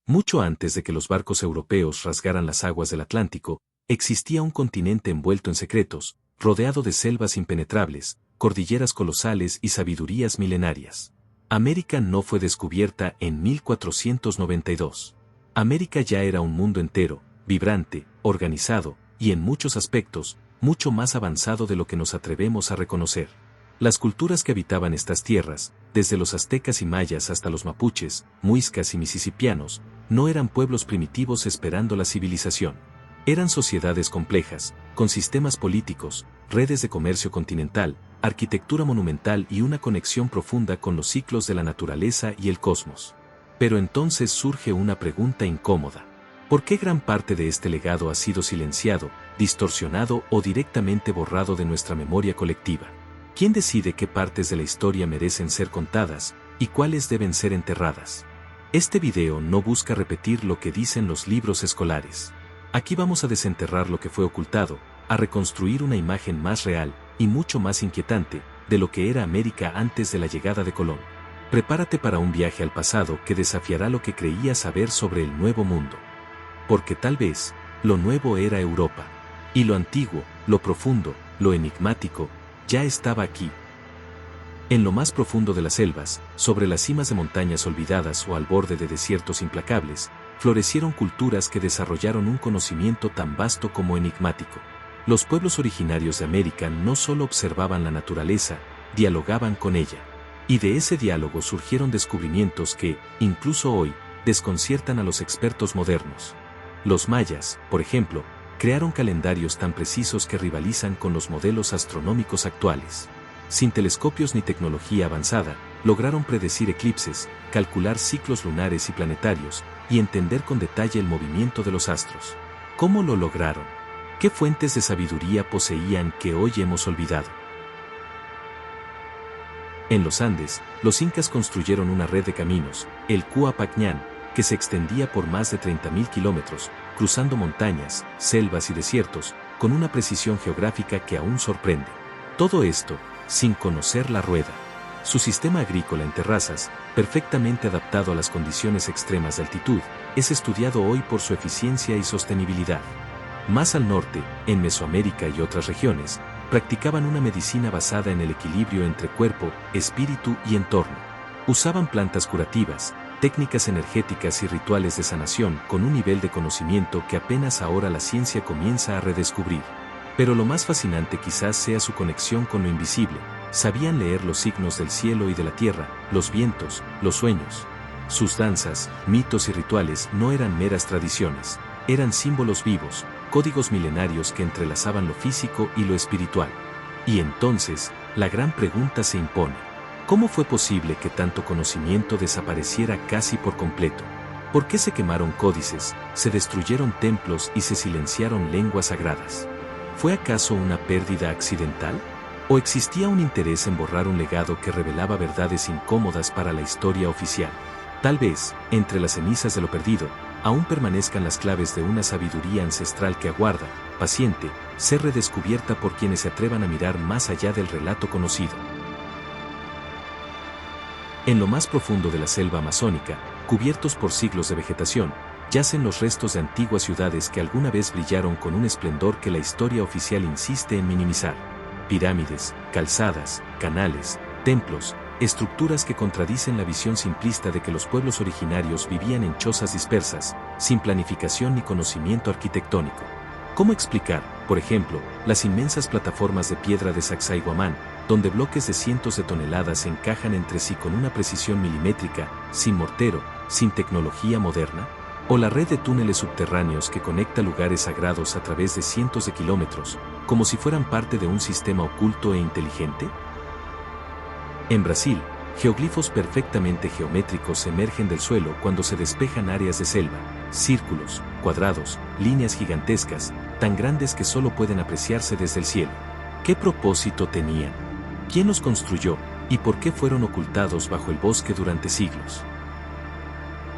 Mucho antes de que los barcos europeos rasgaran las aguas del Atlántico, existía un continente envuelto en secretos, rodeado de selvas impenetrables, cordilleras colosales y sabidurías milenarias. América no fue descubierta en 1492. América ya era un mundo entero, vibrante, organizado, y en muchos aspectos, mucho más avanzado de lo que nos atrevemos a reconocer. Las culturas que habitaban estas tierras, desde los aztecas y mayas hasta los mapuches, muiscas y misisipianos, no eran pueblos primitivos esperando la civilización. Eran sociedades complejas, con sistemas políticos, redes de comercio continental, arquitectura monumental y una conexión profunda con los ciclos de la naturaleza y el cosmos. Pero entonces surge una pregunta incómoda. ¿Por qué gran parte de este legado ha sido silenciado, distorsionado o directamente borrado de nuestra memoria colectiva? ¿Quién decide qué partes de la historia merecen ser contadas y cuáles deben ser enterradas? Este video no busca repetir lo que dicen los libros escolares. Aquí vamos a desenterrar lo que fue ocultado, a reconstruir una imagen más real y mucho más inquietante de lo que era América antes de la llegada de Colón. Prepárate para un viaje al pasado que desafiará lo que creías saber sobre el Nuevo Mundo. Porque tal vez, lo nuevo era Europa. Y lo antiguo, lo profundo, lo enigmático, ya estaba aquí. En lo más profundo de las selvas, sobre las cimas de montañas olvidadas o al borde de desiertos implacables, florecieron culturas que desarrollaron un conocimiento tan vasto como enigmático. Los pueblos originarios de América no solo observaban la naturaleza, dialogaban con ella. Y de ese diálogo surgieron descubrimientos que, incluso hoy, desconciertan a los expertos modernos. Los mayas, por ejemplo, crearon calendarios tan precisos que rivalizan con los modelos astronómicos actuales. Sin telescopios ni tecnología avanzada, lograron predecir eclipses, calcular ciclos lunares y planetarios, y entender con detalle el movimiento de los astros. ¿Cómo lo lograron? ¿Qué fuentes de sabiduría poseían que hoy hemos olvidado? En los Andes, los incas construyeron una red de caminos, el Cuapacñán, que se extendía por más de 30.000 kilómetros, cruzando montañas, selvas y desiertos, con una precisión geográfica que aún sorprende. Todo esto, sin conocer la rueda. Su sistema agrícola en terrazas, perfectamente adaptado a las condiciones extremas de altitud, es estudiado hoy por su eficiencia y sostenibilidad. Más al norte, en Mesoamérica y otras regiones, practicaban una medicina basada en el equilibrio entre cuerpo, espíritu y entorno. Usaban plantas curativas, técnicas energéticas y rituales de sanación con un nivel de conocimiento que apenas ahora la ciencia comienza a redescubrir. Pero lo más fascinante quizás sea su conexión con lo invisible. Sabían leer los signos del cielo y de la tierra, los vientos, los sueños. Sus danzas, mitos y rituales no eran meras tradiciones, eran símbolos vivos, códigos milenarios que entrelazaban lo físico y lo espiritual. Y entonces, la gran pregunta se impone. ¿Cómo fue posible que tanto conocimiento desapareciera casi por completo? ¿Por qué se quemaron códices, se destruyeron templos y se silenciaron lenguas sagradas? ¿Fue acaso una pérdida accidental? ¿O existía un interés en borrar un legado que revelaba verdades incómodas para la historia oficial? Tal vez, entre las cenizas de lo perdido, aún permanezcan las claves de una sabiduría ancestral que aguarda, paciente, ser redescubierta por quienes se atrevan a mirar más allá del relato conocido. En lo más profundo de la selva amazónica, cubiertos por siglos de vegetación, yacen los restos de antiguas ciudades que alguna vez brillaron con un esplendor que la historia oficial insiste en minimizar. Pirámides, calzadas, canales, templos, estructuras que contradicen la visión simplista de que los pueblos originarios vivían en chozas dispersas, sin planificación ni conocimiento arquitectónico. ¿Cómo explicar, por ejemplo, las inmensas plataformas de piedra de Sacsayhuamán, donde bloques de cientos de toneladas se encajan entre sí con una precisión milimétrica, sin mortero, sin tecnología moderna? ¿O la red de túneles subterráneos que conecta lugares sagrados a través de cientos de kilómetros, como si fueran parte de un sistema oculto e inteligente? En Brasil, geoglifos perfectamente geométricos emergen del suelo cuando se despejan áreas de selva, círculos, cuadrados, líneas gigantescas, tan grandes que solo pueden apreciarse desde el cielo. ¿Qué propósito tenían? ¿Quién los construyó? ¿Y por qué fueron ocultados bajo el bosque durante siglos?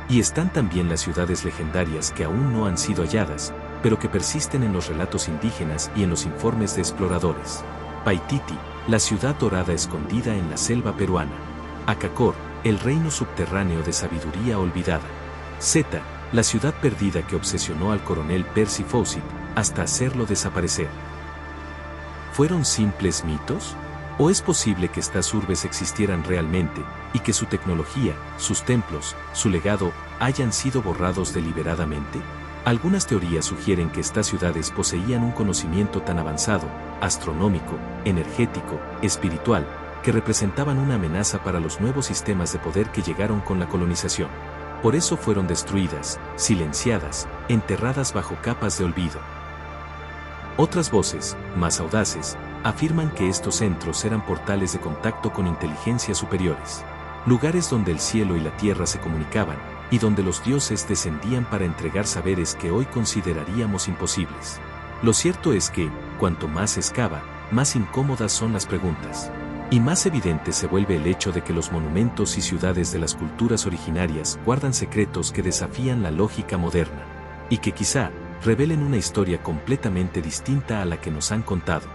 Y están también las ciudades legendarias que aún no han sido halladas, pero que persisten en los relatos indígenas y en los informes de exploradores. Paititi, la ciudad dorada escondida en la selva peruana. Acacor, el reino subterráneo de sabiduría olvidada. Zeta, la ciudad perdida que obsesionó al coronel Percy Fawcett hasta hacerlo desaparecer. ¿Fueron simples mitos? ¿O es posible que estas urbes existieran realmente, y que su tecnología, sus templos, su legado, hayan sido borrados deliberadamente? Algunas teorías sugieren que estas ciudades poseían un conocimiento tan avanzado, astronómico, energético, espiritual, que representaban una amenaza para los nuevos sistemas de poder que llegaron con la colonización. Por eso fueron destruidas, silenciadas, enterradas bajo capas de olvido. Otras voces, más audaces, afirman que estos centros eran portales de contacto con inteligencias superiores, lugares donde el cielo y la tierra se comunicaban, y donde los dioses descendían para entregar saberes que hoy consideraríamos imposibles. Lo cierto es que, cuanto más se excava, más incómodas son las preguntas. Y más evidente se vuelve el hecho de que los monumentos y ciudades de las culturas originarias guardan secretos que desafían la lógica moderna, y que quizá revelen una historia completamente distinta a la que nos han contado.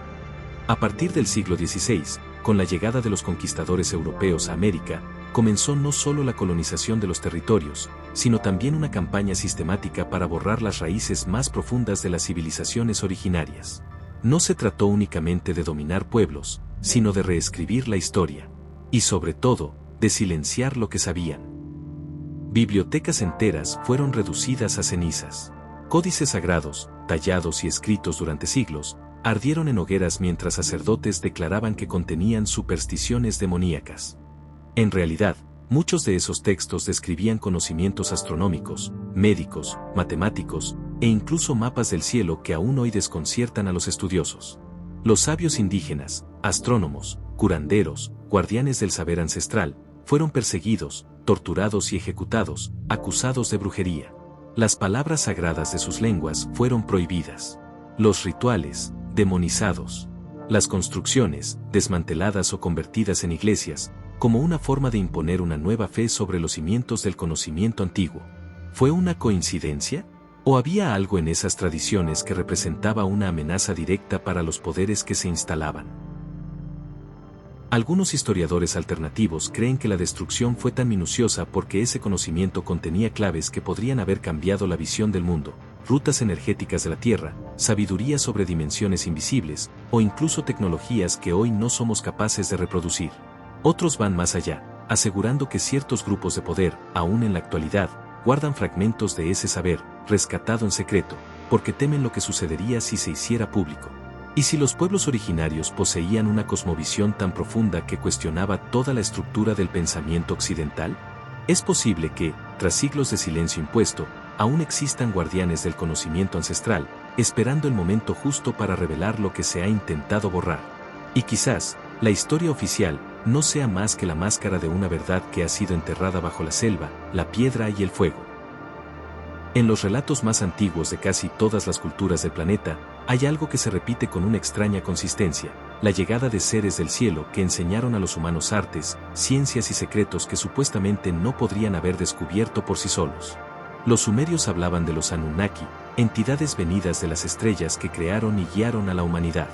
A partir del siglo XVI, con la llegada de los conquistadores europeos a América, comenzó no solo la colonización de los territorios, sino también una campaña sistemática para borrar las raíces más profundas de las civilizaciones originarias. No se trató únicamente de dominar pueblos, sino de reescribir la historia. Y sobre todo, de silenciar lo que sabían. Bibliotecas enteras fueron reducidas a cenizas. Códices sagrados, tallados y escritos durante siglos, ardieron en hogueras mientras sacerdotes declaraban que contenían supersticiones demoníacas. En realidad, muchos de esos textos describían conocimientos astronómicos, médicos, matemáticos, e incluso mapas del cielo que aún hoy desconciertan a los estudiosos. Los sabios indígenas, astrónomos, curanderos, guardianes del saber ancestral, fueron perseguidos, torturados y ejecutados, acusados de brujería. Las palabras sagradas de sus lenguas fueron prohibidas. Los rituales, demonizados. Las construcciones, desmanteladas o convertidas en iglesias, como una forma de imponer una nueva fe sobre los cimientos del conocimiento antiguo. ¿Fue una coincidencia? ¿O había algo en esas tradiciones que representaba una amenaza directa para los poderes que se instalaban? Algunos historiadores alternativos creen que la destrucción fue tan minuciosa porque ese conocimiento contenía claves que podrían haber cambiado la visión del mundo, rutas energéticas de la Tierra, sabiduría sobre dimensiones invisibles, o incluso tecnologías que hoy no somos capaces de reproducir. Otros van más allá, asegurando que ciertos grupos de poder, aún en la actualidad, guardan fragmentos de ese saber, rescatado en secreto, porque temen lo que sucedería si se hiciera público. ¿Y si los pueblos originarios poseían una cosmovisión tan profunda que cuestionaba toda la estructura del pensamiento occidental? Es posible que, tras siglos de silencio impuesto, aún existan guardianes del conocimiento ancestral, esperando el momento justo para revelar lo que se ha intentado borrar. Y quizás, la historia oficial no sea más que la máscara de una verdad que ha sido enterrada bajo la selva, la piedra y el fuego. En los relatos más antiguos de casi todas las culturas del planeta, hay algo que se repite con una extraña consistencia: la llegada de seres del cielo que enseñaron a los humanos artes, ciencias y secretos que supuestamente no podrían haber descubierto por sí solos. Los sumerios hablaban de los Anunnaki, entidades venidas de las estrellas que crearon y guiaron a la humanidad.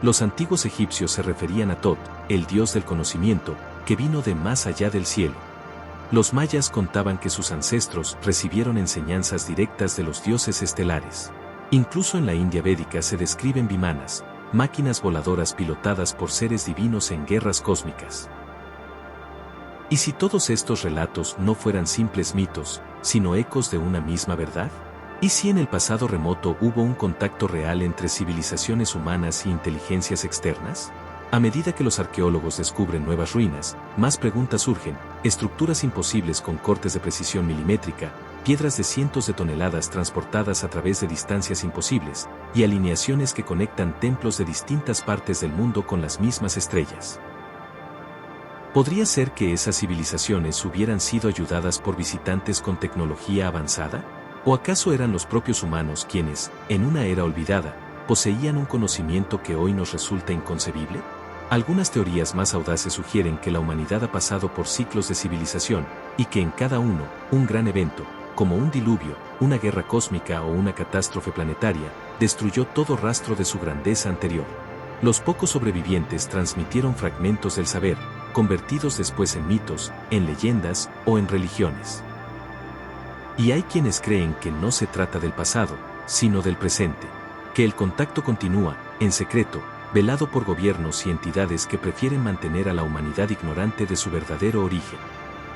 Los antiguos egipcios se referían a Tot, el dios del conocimiento, que vino de más allá del cielo. Los mayas contaban que sus ancestros recibieron enseñanzas directas de los dioses estelares. Incluso en la India védica se describen vimanas, máquinas voladoras pilotadas por seres divinos en guerras cósmicas. ¿Y si todos estos relatos no fueran simples mitos, sino ecos de una misma verdad? ¿Y si en el pasado remoto hubo un contacto real entre civilizaciones humanas y inteligencias externas? A medida que los arqueólogos descubren nuevas ruinas, más preguntas surgen: estructuras imposibles con cortes de precisión milimétrica, piedras de cientos de toneladas transportadas a través de distancias imposibles, y alineaciones que conectan templos de distintas partes del mundo con las mismas estrellas. ¿Podría ser que esas civilizaciones hubieran sido ayudadas por visitantes con tecnología avanzada? ¿O acaso eran los propios humanos quienes, en una era olvidada, poseían un conocimiento que hoy nos resulta inconcebible? Algunas teorías más audaces sugieren que la humanidad ha pasado por ciclos de civilización, y que en cada uno, un gran evento, como un diluvio, una guerra cósmica o una catástrofe planetaria, destruyó todo rastro de su grandeza anterior. Los pocos sobrevivientes transmitieron fragmentos del saber, convertidos después en mitos, en leyendas o en religiones. Y hay quienes creen que no se trata del pasado, sino del presente, que el contacto continúa, en secreto, velado por gobiernos y entidades que prefieren mantener a la humanidad ignorante de su verdadero origen.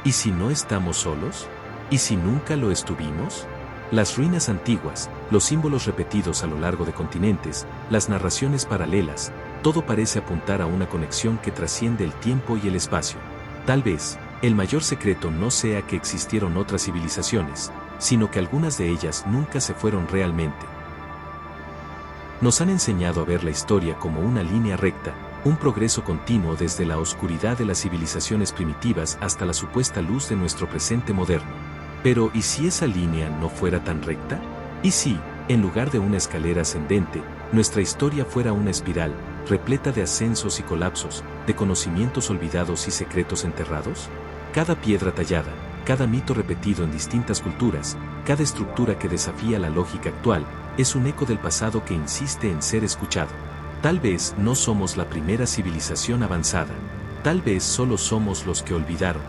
¿Y si no estamos solos? ¿Y si nunca lo estuvimos? Las ruinas antiguas, los símbolos repetidos a lo largo de continentes, las narraciones paralelas, todo parece apuntar a una conexión que trasciende el tiempo y el espacio. Tal vez, el mayor secreto no sea que existieron otras civilizaciones, sino que algunas de ellas nunca se fueron realmente. Nos han enseñado a ver la historia como una línea recta, un progreso continuo desde la oscuridad de las civilizaciones primitivas hasta la supuesta luz de nuestro presente moderno. Pero ¿y si esa línea no fuera tan recta? ¿Y si, en lugar de una escalera ascendente, nuestra historia fuera una espiral, repleta de ascensos y colapsos, de conocimientos olvidados y secretos enterrados? Cada piedra tallada, cada mito repetido en distintas culturas, cada estructura que desafía la lógica actual, es un eco del pasado que insiste en ser escuchado. Tal vez no somos la primera civilización avanzada, tal vez solo somos los que olvidaron.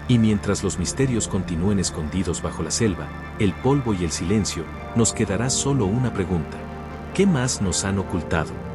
Y mientras los misterios continúen escondidos bajo la selva, el polvo y el silencio, nos quedará solo una pregunta. ¿Qué más nos han ocultado?